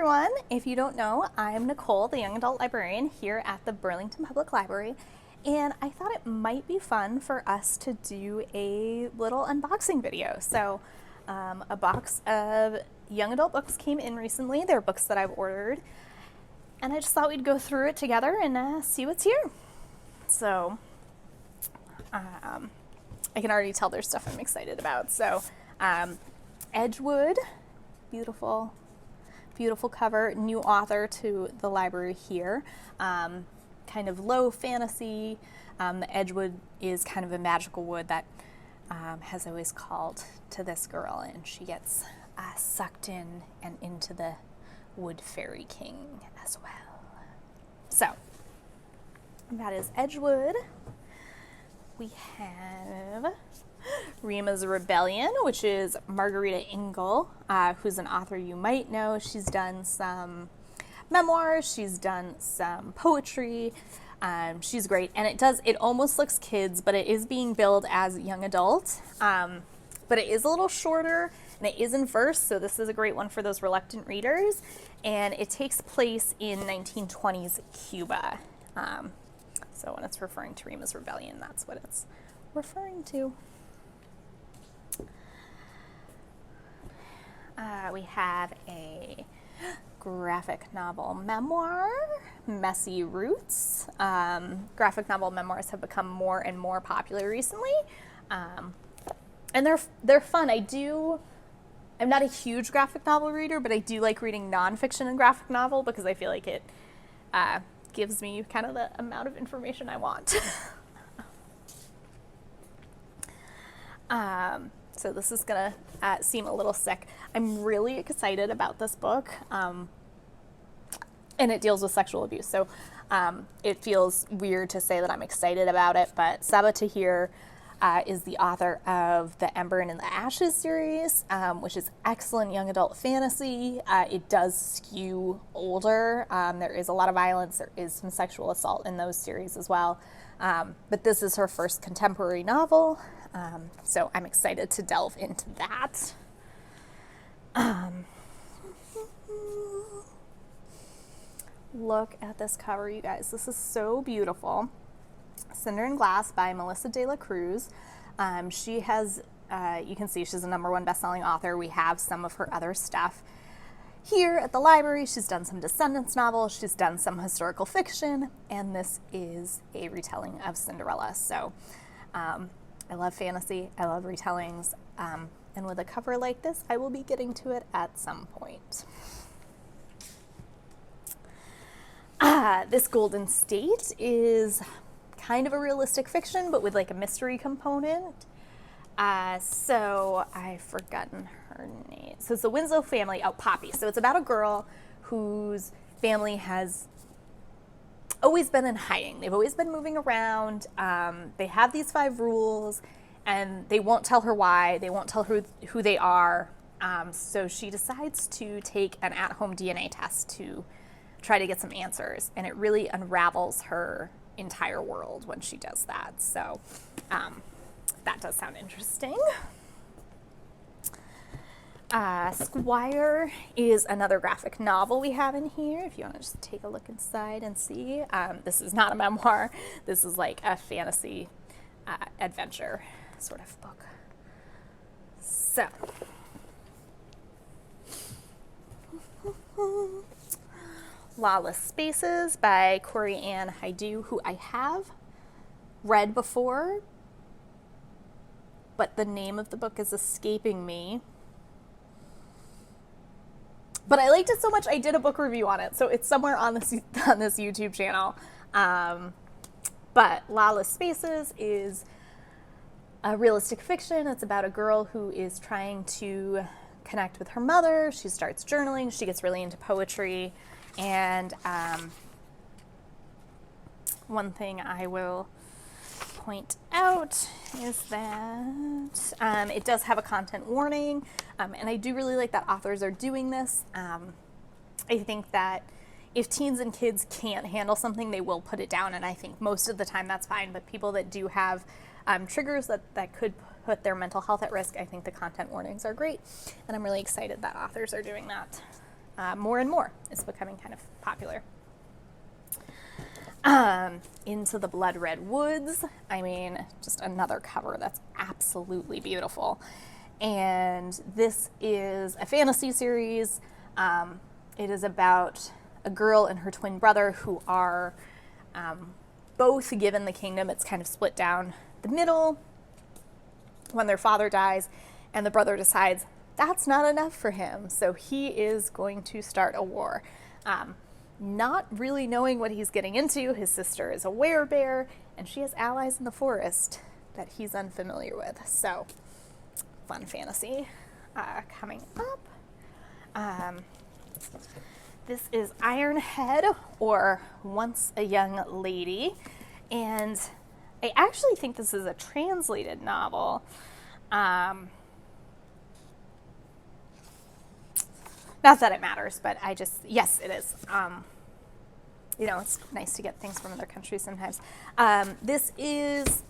everyone. If you don't know, I'm Nicole, the Young Adult Librarian here at the Burlington Public Library, and I thought it might be fun for us to do a little unboxing video. So a box of young adult books came in recently. They're books that I've ordered, and I just thought we'd go through it together and see what's here. So I can already tell there's stuff I'm excited about. So Edgewood, beautiful cover, new author to the library here. Kind of low fantasy. The Edgewood is kind of a magical wood that has always called to this girl, and she gets sucked in and into the Wood Fairy King as well. So that is Edgewood. We have Rima's Rebellion, which is Margarita Engel, who's an author you might know. She's done some memoirs, she's done some poetry. She's great, and it almost looks kids, but it is being billed as young adult. But it is a little shorter, and it is in verse, so this is a great one for those reluctant readers. And it takes place in 1920s Cuba. So when it's referring to Rima's Rebellion, that's what it's referring to. We have a graphic novel memoir, Messy Roots. Graphic novel memoirs have become more and more popular recently, and they're fun. I'm not a huge graphic novel reader, but I do like reading nonfiction and graphic novel because I feel like it gives me kind of the amount of information I want. So this is gonna seem a little sick. I'm really excited about this book, and it deals with sexual abuse. So it feels weird to say that I'm excited about it, but Sabaa Tahir is the author of the Ember and in the Ashes series, which is excellent young adult fantasy. It does skew older. There is a lot of violence. There is some sexual assault in those series as well. But this is her first contemporary novel. So I'm excited to delve into that. Look at this cover, you guys. This is so beautiful. Cinder and Glass by Melissa de la Cruz. She has, you can see she's a #1 best-selling author. We have some of her other stuff here at the library. She's done some Descendants novels. She's done some historical fiction, and this is a retelling of Cinderella. So I love fantasy. I love retellings. And with a cover like this, I will be getting to it at some point. This Golden State is kind of a realistic fiction, but with like a mystery component. So I've forgotten her name. So it's the Winslow Family. Oh, Poppy. So it's about a girl whose family has always been in hiding. They've always been moving around. They have these 5 rules, and they won't tell her why. They won't tell her who they are. So she decides to take an at-home DNA test to try to get some answers, and it really unravels her entire world when she does that. So that does sound interesting. Squire is another graphic novel we have in here, if you want to just take a look inside and see. This is not a memoir. This is like a fantasy adventure sort of book. So Lala Spaces by Cory and Haidu, who I have read before, but the name of the book is escaping me. But I liked it so much I did a book review on it, so it's somewhere on this YouTube channel. But Lala Spaces is a realistic fiction. It's about a girl who is trying to connect with her mother. She starts journaling. She gets really into poetry. And one thing I will point out is that it does have a content warning, and I do really like that authors are doing this. I think that if teens and kids can't handle something, they will put it down, and I think most of the time that's fine, but people that do have triggers that could put their mental health at risk, I think the content warnings are great, and I'm really excited that authors are doing that. more and more. It's becoming kind of popular. Into the Blood Red Woods. I mean, just another cover that's absolutely beautiful. And this is a fantasy series. It is about a girl and her twin brother who are both given the kingdom. It's kind of split down the middle when their father dies, and the brother decides that's not enough for him, so he is going to start a war. Not really knowing what he's getting into. His sister is a werebear, and she has allies in the forest that he's unfamiliar with. So, fun fantasy coming up. This is Ironhead, or Once a Young Lady, and I actually think this is a translated novel. Not that it matters, but yes, it is. You know, it's nice to get things from other countries sometimes. This is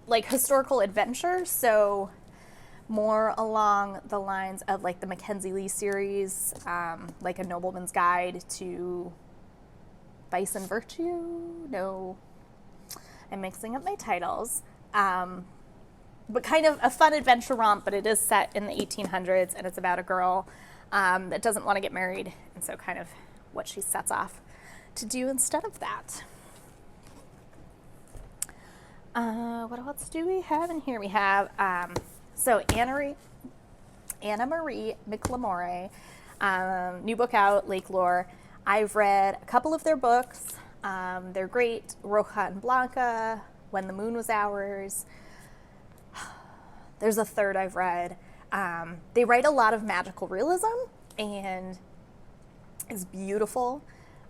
like historical adventure, so more along the lines of like the Mackenzie Lee series, like A Nobleman's Guide to Vice and Virtue. No, I'm mixing up my titles. But kind of a fun adventure romp, but it is set in the 1800s, and it's about a girl that doesn't want to get married, and so kind of what she sets off to do instead of that. What else do we have in here? We have, so Anna Marie McLemore, new book out, Lake Lore. I've read a couple of their books. They're great. Roja and Blanca, When the Moon Was Ours. There's a third I've read. They write a lot of magical realism, and it's beautiful.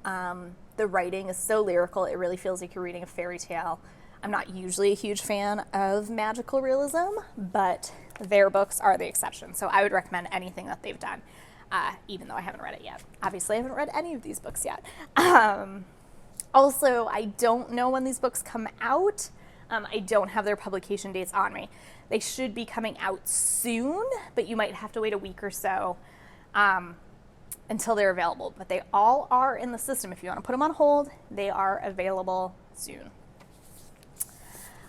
The writing is so lyrical, it really feels like you're reading a fairy tale. I'm not usually a huge fan of magical realism, but their books are the exception. So I would recommend anything that they've done, even though I haven't read it yet. Obviously, I haven't read any of these books yet. Also, I don't know when these books come out. I don't have their publication dates on me. They should be coming out soon, but you might have to wait a week or so until they're available. But they all are in the system. If you want to put them on hold, they are available soon.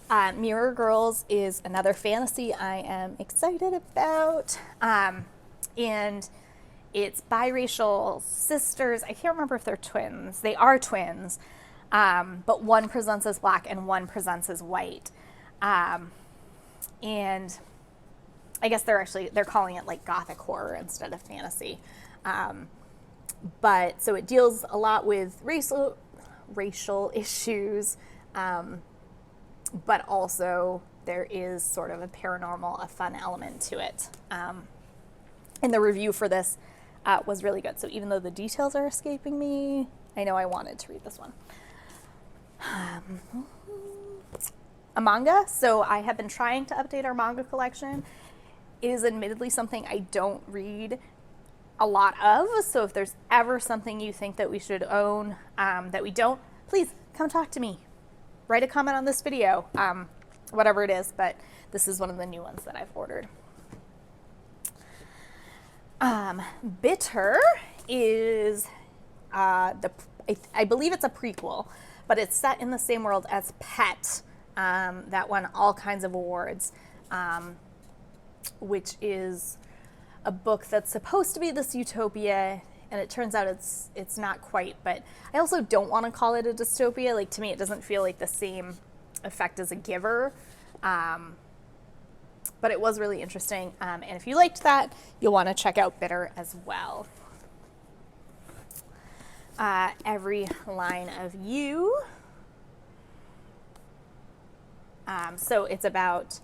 Mirror Girls is another fantasy I am excited about. And it's biracial sisters. I can't remember if they're twins. They are twins, but one presents as black and one presents as white. And I guess they're calling it like gothic horror instead of fantasy. But so it deals a lot with racial issues, but also there is sort of a paranormal, a fun element to it. And the review for this was really good. So even though the details are escaping me, I know I wanted to read this one. A manga. So I have been trying to update our manga collection. It is admittedly something I don't read a lot of. So if there's ever something you think that we should own that we don't, please come talk to me. Write a comment on this video, whatever it is, but this is one of the new ones that I've ordered. Bitter is, I believe it's a prequel, but it's set in the same world as Pet, that won all kinds of awards, which is a book that's supposed to be this utopia, and it turns out it's not quite. But I also don't want to call it a dystopia. Like, to me, it doesn't feel like the same effect as a Giver. But it was really interesting. And if you liked that, you'll want to check out Bitter as well. Every Line of You. So it's about,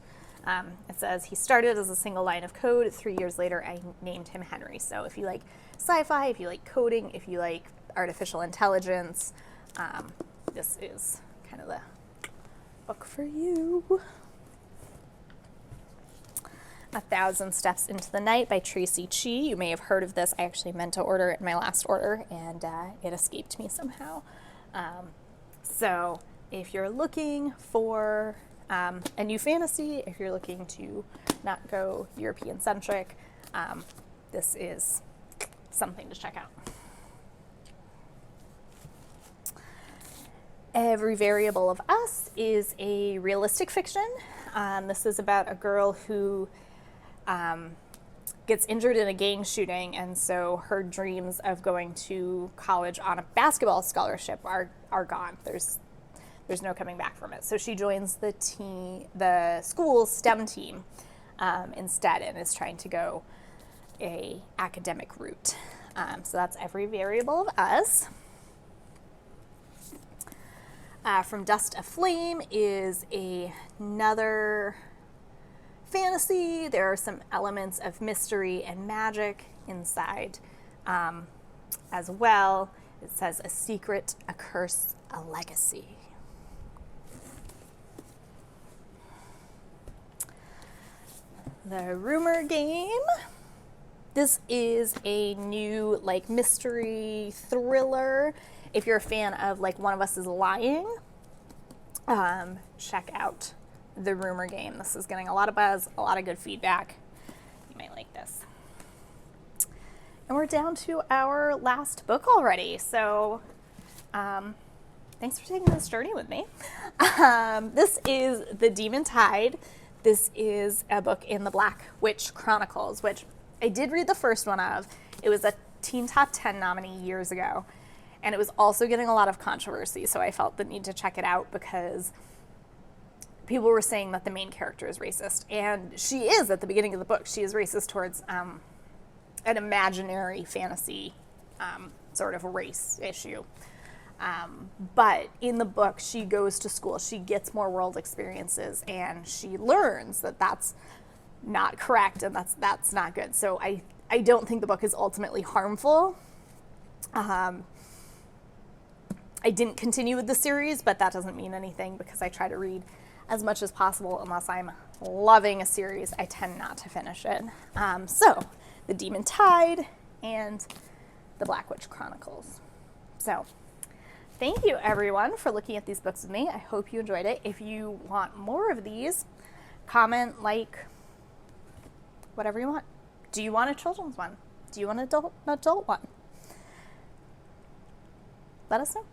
it says, he started as a single line of code. 3 years later, I named him Henry. So if you like sci-fi, if you like coding, if you like artificial intelligence, this is kind of the book for you. 1,000 Steps into the Night by Tracy Chi. You may have heard of this. I actually meant to order it in my last order, and it escaped me somehow. So if you're looking for a new fantasy, if you're looking to not go European-centric, this is something to check out. Every Variable of Us is a realistic fiction. This is about a girl who gets injured in a gang shooting, and so her dreams of going to college on a basketball scholarship are gone. There's no coming back from it. So she joins the school's STEM team instead, and is trying to go a academic route. So that's Every Variable of Us. From Dust Aflame is another fantasy. There are some elements of mystery and magic inside as well. It says a secret, a curse, a legacy. The Rumor Game. This is a new mystery thriller. If you're a fan of One of Us is Lying, check out The Rumor Game. This is getting a lot of buzz, a lot of good feedback. You might like this. And we're down to our last book already. So thanks for taking this journey with me. This is The Demon Tide. This is a book in the Black Witch Chronicles, which I did read the first one of. It was a Teen Top 10 nominee years ago. And it was also getting a lot of controversy, so I felt the need to check it out because people were saying that the main character is racist. And she is at the beginning of the book. She is racist towards an imaginary fantasy sort of race issue. But in the book, she goes to school. She gets more world experiences, and she learns that that's not correct and that's not good. So I don't think the book is ultimately harmful. I didn't continue with the series, but that doesn't mean anything because I try to read as much as possible. Unless I'm loving a series, I tend not to finish it. So, The Demon Tide and The Black Witch Chronicles. So, thank you everyone for looking at these books with me. I hope you enjoyed it. If you want more of these, comment, whatever you want. Do you want a children's one? Do you want an adult one? Let us know.